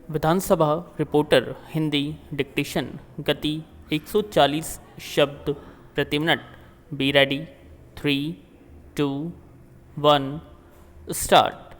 विधानसभा reporter Hindi dictation गति 140 शब्द प्रति मिनट। Be ready. 3, 2, 1 स्टार्ट।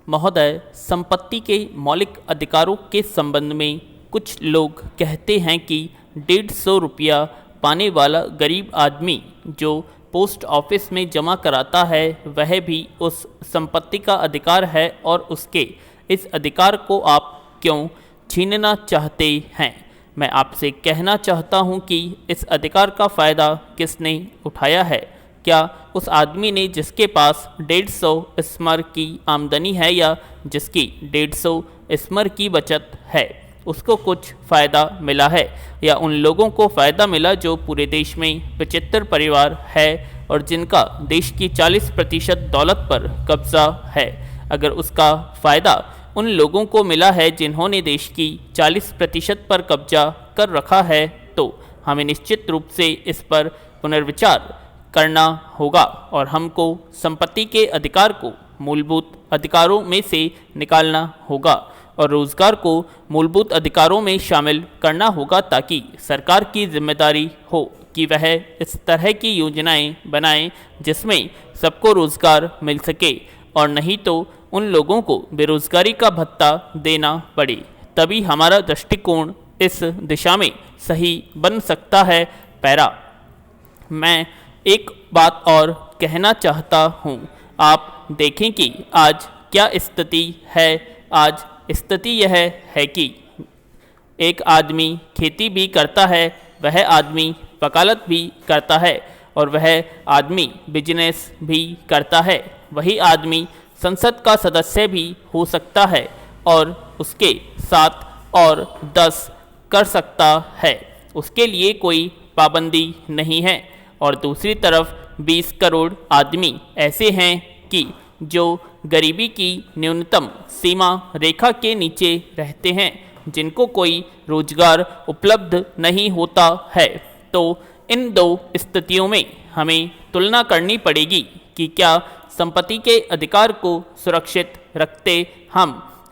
महोदय, संपत्ति के मौलिक अधिकारों के संबंध में कुछ लोग कहते हैं कि 150 रुपया पाने वाला गरीब आदमी जो पोस्ट ऑफिस में जमा कराता है वह भी उस संपत्ति का अधिकार है और उसके इस अधिकार को आप क्यों छीनना चाहते हैं। मैं आपसे कहना चाहता हूं कि इस अधिकार का फ़ायदा किसने उठाया है? क्या उस आदमी ने जिसके पास 150 स्मर की आमदनी है या जिसकी 150 स्मर की बचत है उसको कुछ फ़ायदा मिला है, या उन लोगों को फ़ायदा मिला जो पूरे देश में 75 परिवार है और जिनका देश की 40% दौलत पर कब्ज़ा है? अगर उसका फ़ायदा उन लोगों को मिला है जिन्होंने देश की 40% पर कब्जा कर रखा है तो हमें निश्चित रूप से इस पर पुनर्विचार करना होगा और हमको संपत्ति के अधिकार को मूलभूत अधिकारों में से निकालना होगा और रोज़गार को मूलभूत अधिकारों में शामिल करना होगा ताकि सरकार की जिम्मेदारी हो कि वह इस तरह की योजनाएं बनाए जिसमें सबको रोज़गार मिल सके और नहीं तो उन लोगों को बेरोज़गारी का भत्ता देना पड़े। तभी हमारा दृष्टिकोण इस दिशा में सही बन सकता है। पैरा। मैं एक बात और कहना चाहता हूँ। आप देखें कि आज क्या स्थिति है। आज स्थिति यह है कि एक आदमी खेती भी करता है, वह आदमी वकालत भी करता है और वह आदमी बिजनेस भी करता है। वही आदमी संसद का सदस्य भी हो सकता है और उसके साथ और 10 कर सकता है, उसके लिए कोई पाबंदी नहीं है। और दूसरी तरफ 20 करोड़ आदमी ऐसे हैं कि जो गरीबी की न्यूनतम सीमा रेखा के नीचे रहते हैं, जिनको कोई रोजगार उपलब्ध नहीं होता है। तो इन दो स्थितियों में हमें तुलना करनी पड़ेगी कि क्या संपत्ति के अधिकार को सुरक्षित रखते हम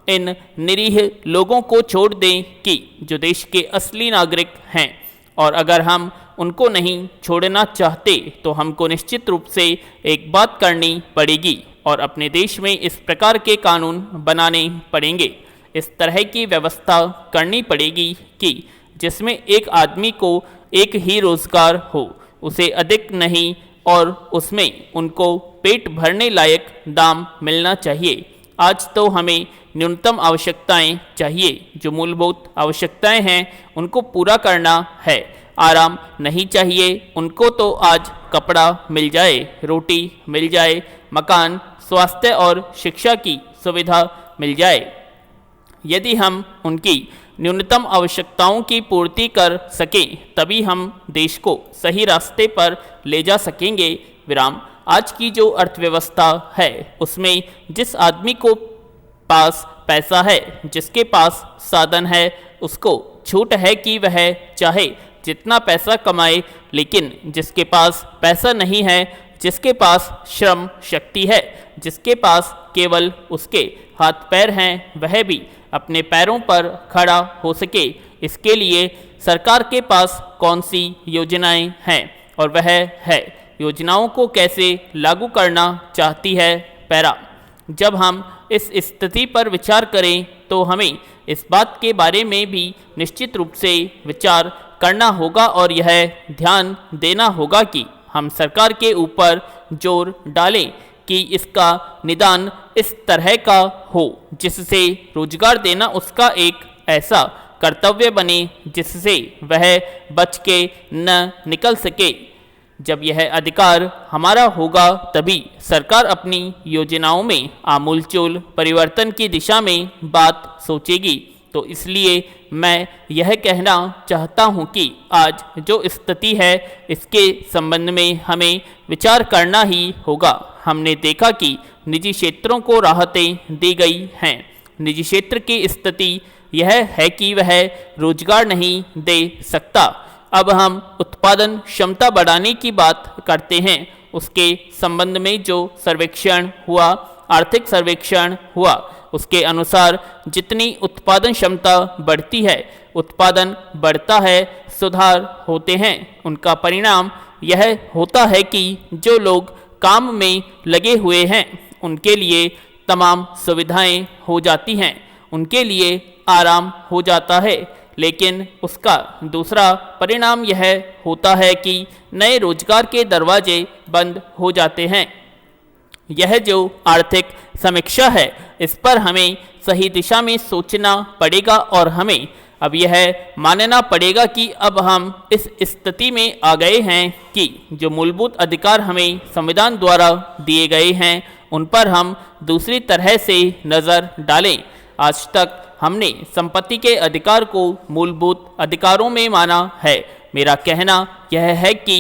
इन निरीह लोगों को छोड़ दें कि जो देश के असली नागरिक हैं, और अगर हम उनको नहीं छोड़ना चाहते तो हमको निश्चित रूप से एक बात करनी पड़ेगी और अपने देश में इस प्रकार के कानून बनाने पड़ेंगे, इस तरह की व्यवस्था करनी पड़ेगी कि जिसमें एक आदमी को एक ही रोज़गार हो, उसे अधिक नहीं, और उसमें उनको पेट भरने लायक दाम मिलना चाहिए। आज तो हमें न्यूनतम आवश्यकताएं चाहिए, जो मूलभूत आवश्यकताएं हैं उनको पूरा करना है। आराम नहीं चाहिए, उनको तो आज कपड़ा मिल जाए, रोटी मिल जाए, मकान, स्वास्थ्य और शिक्षा की सुविधा मिल जाए। यदि हम उनकी न्यूनतम आवश्यकताओं की पूर्ति कर सकें तभी हम देश को सही रास्ते पर ले जा सकेंगे। विराम। आज की जो अर्थव्यवस्था है उसमें जिस आदमी को पास पैसा है, जिसके पास साधन है, उसको छूट है कि वह चाहे जितना पैसा कमाए, लेकिन जिसके पास पैसा नहीं है, जिसके पास श्रम शक्ति है, जिसके पास केवल उसके हाथ पैर हैं, वह भी अपने पैरों पर खड़ा हो सके, इसके लिए सरकार के पास कौन सी योजनाएं हैं और वह है योजनाओं को कैसे लागू करना चाहती है। पैरा। जब हम इस स्थिति पर विचार करें तो हमें इस बात के बारे में भी निश्चित रूप से विचार करना होगा और यह ध्यान देना होगा कि हम सरकार के ऊपर जोर डालें कि इसका निदान इस तरह का हो जिससे रोजगार देना उसका एक ऐसा कर्तव्य बने जिससे वह बच के न निकल सके। जब यह अधिकार हमारा होगा तभी सरकार अपनी योजनाओं में आमूलचूल परिवर्तन की दिशा में बात सोचेगी। तो इसलिए मैं यह कहना चाहता हूं कि आज जो स्थिति है इसके संबंध में हमें विचार करना ही होगा। हमने देखा कि निजी क्षेत्रों को राहतें दी गई हैं। निजी क्षेत्र की स्थिति यह है कि वह रोजगार नहीं दे सकता। अब हम उत्पादन क्षमता बढ़ाने की बात करते हैं। उसके संबंध में जो सर्वेक्षण हुआ, आर्थिक सर्वेक्षण हुआ, उसके अनुसार जितनी उत्पादन क्षमता बढ़ती है, उत्पादन बढ़ता है, सुधार होते हैं, उनका परिणाम यह होता है कि जो लोग काम में लगे हुए हैं उनके लिए तमाम सुविधाएं हो जाती हैं, उनके लिए आराम हो जाता है। लेकिन उसका दूसरा परिणाम यह होता है कि नए रोजगार के दरवाजे बंद हो जाते हैं। यह जो आर्थिक समीक्षा है, इस पर हमें सही दिशा में सोचना पड़ेगा और हमें अब यह मानना पड़ेगा कि अब हम इस स्थिति में आ गए हैं कि जो मूलभूत अधिकार हमें संविधान द्वारा दिए गए हैं उन पर हम दूसरी तरह से नज़र डालें। आज तक हमने संपत्ति के अधिकार को मूलभूत अधिकारों में माना है। मेरा कहना यह है कि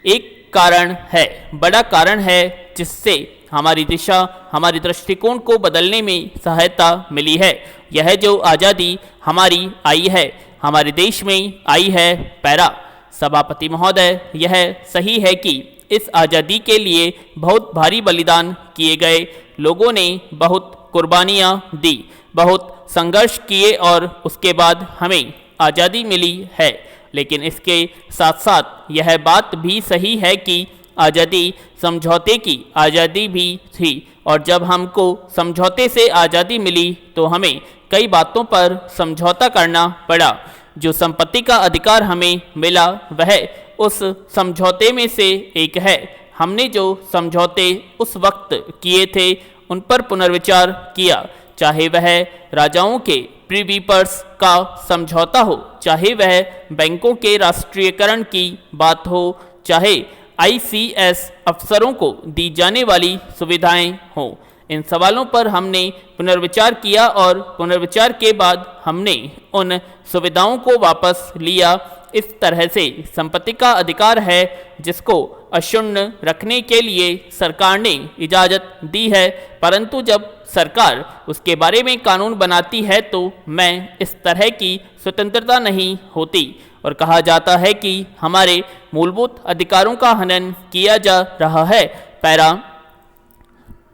एक कारण है, बड़ा कारण है, जिससे हमारी दिशा, हमारी दृष्टिकोण को बदलने में सहायता मिली है। यह जो आज़ादी हमारी आई है, हमारे देश में आई है। पैरा सभापति महोदय, यह सही है कि इस आज़ादी के लिए बहुत भारी बलिदान किए गए, लोगों ने बहुत कुर्बानियाँ दी, बहुत संघर्ष किए और उसके बाद हमें आज़ादी मिली है। लेकिन इसके साथ साथ यह बात भी सही है कि आज़ादी समझौते की आज़ादी भी थी, और जब हमको समझौते से आज़ादी मिली तो हमें कई बातों पर समझौता करना पड़ा। जो संपत्ति का अधिकार हमें मिला वह उस समझौते में से एक है। हमने जो समझौते उस वक्त किए थे उन पर पुनर्विचार किया, चाहे वह राजाओं के प्रीवी पर्स का समझौता हो, चाहे वह बैंकों के राष्ट्रीयकरण की बात हो, चाहे आईसीएस अफसरों को दी जाने वाली सुविधाएं हों। इन सवालों पर हमने पुनर्विचार किया और पुनर्विचार के बाद हमने उन सुविधाओं को वापस लिया। इस तरह से संपत्ति का अधिकार है जिसको अक्षुण्ण रखने के लिए सरकार ने इजाज़त दी है, परंतु जब सरकार उसके बारे में कानून बनाती है तो मैं इस तरह की स्वतंत्रता नहीं होती और कहा जाता है कि हमारे मूलभूत अधिकारों का हनन किया जा रहा है। पैरा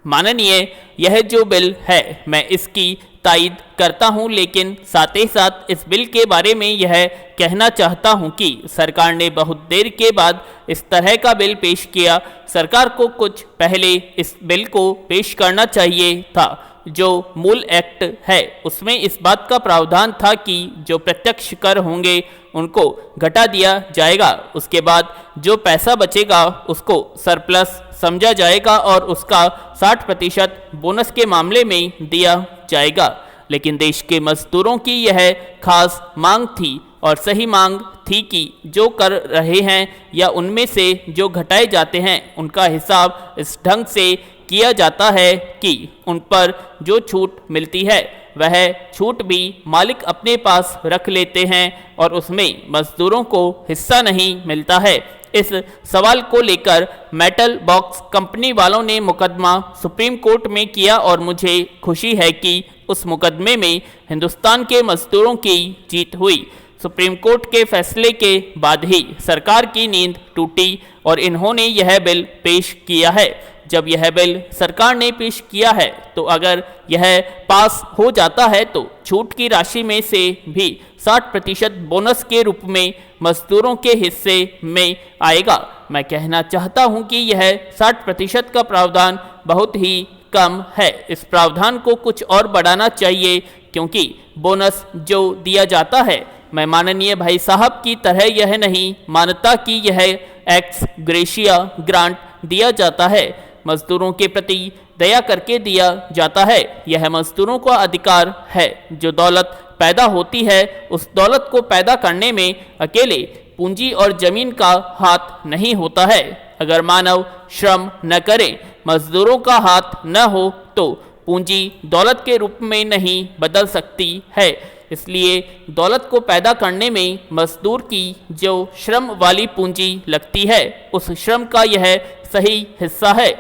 माननीय, यह जो बिल है मैं इसकी तायद करता हूं, लेकिन साथ ही साथ इस बिल के बारे में यह कहना चाहता हूं कि सरकार ने बहुत देर के बाद इस तरह का बिल पेश किया। सरकार को कुछ पहले इस बिल को पेश करना चाहिए था। जो मूल एक्ट है उसमें इस बात का प्रावधान था कि जो प्रत्यक्ष कर होंगे उनको घटा दिया जाएगा, उसके बाद जो पैसा बचेगा उसको सरप्लस समझा जाएगा और उसका 60% बोनस के मामले में दिया जाएगा। लेकिन देश के मजदूरों की यह खास मांग थी और सही मांग थी कि जो कर रहे हैं या उनमें से जो घटाए जाते हैं उनका हिसाब इस ढंग से किया जाता है कि उन पर जो छूट मिलती है वह छूट भी मालिक अपने पास रख लेते हैं और उसमें मजदूरों को हिस्सा नहीं मिलता है। इस सवाल को लेकर मेटल बॉक्स कंपनी वालों ने मुकदमा सुप्रीम कोर्ट में किया और मुझे खुशी है कि उस मुकदमे में हिंदुस्तान के मजदूरों की जीत हुई। सुप्रीम कोर्ट के फैसले के बाद ही सरकार की नींद टूटी और इन्होंने यह बिल पेश किया है। जब यह बिल सरकार ने पेश किया है तो अगर यह पास हो जाता है तो छूट की राशि में से भी 60% बोनस के रूप में मजदूरों के हिस्से में आएगा। मैं कहना चाहता हूं कि यह 60% का प्रावधान बहुत ही कम है। इस प्रावधान को कुछ और बढ़ाना चाहिए, क्योंकि बोनस जो दिया जाता है मैं माननीय भाई साहब की तरह यह नहीं मानता कि यह एक्स ग्रेशिया ग्रांट दिया जाता है, मजदूरों के प्रति दया करके दिया जाता है। यह मजदूरों का अधिकार है। जो दौलत पैदा होती है उस दौलत को पैदा करने में अकेले पूंजी और जमीन का हाथ नहीं होता है। अगर मानव श्रम न करे, मजदूरों का हाथ न हो तो पूंजी दौलत के रूप में नहीं बदल सकती है। इसलिए दौलत को पैदा करने में मजदूर की जो श्रम वाली पूंजी लगती है उस श्रम का यह सही हिस्सा है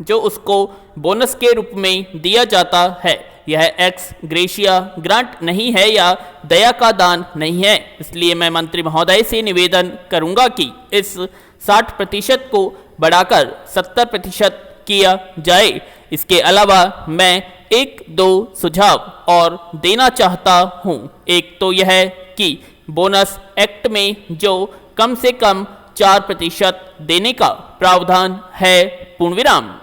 जो उसको बोनस के रूप में दिया जाता है। यह एक्स ग्रेशिया ग्रांट नहीं है या दया का दान नहीं है। इसलिए मैं मंत्री महोदय से निवेदन करूंगा कि इस 60% को बढ़ाकर 70% किया जाए। इसके अलावा मैं एक दो सुझाव और देना चाहता हूँ। एक तो यह कि बोनस एक्ट में जो कम से कम 4% देने का प्रावधान है, पूर्ण विराम।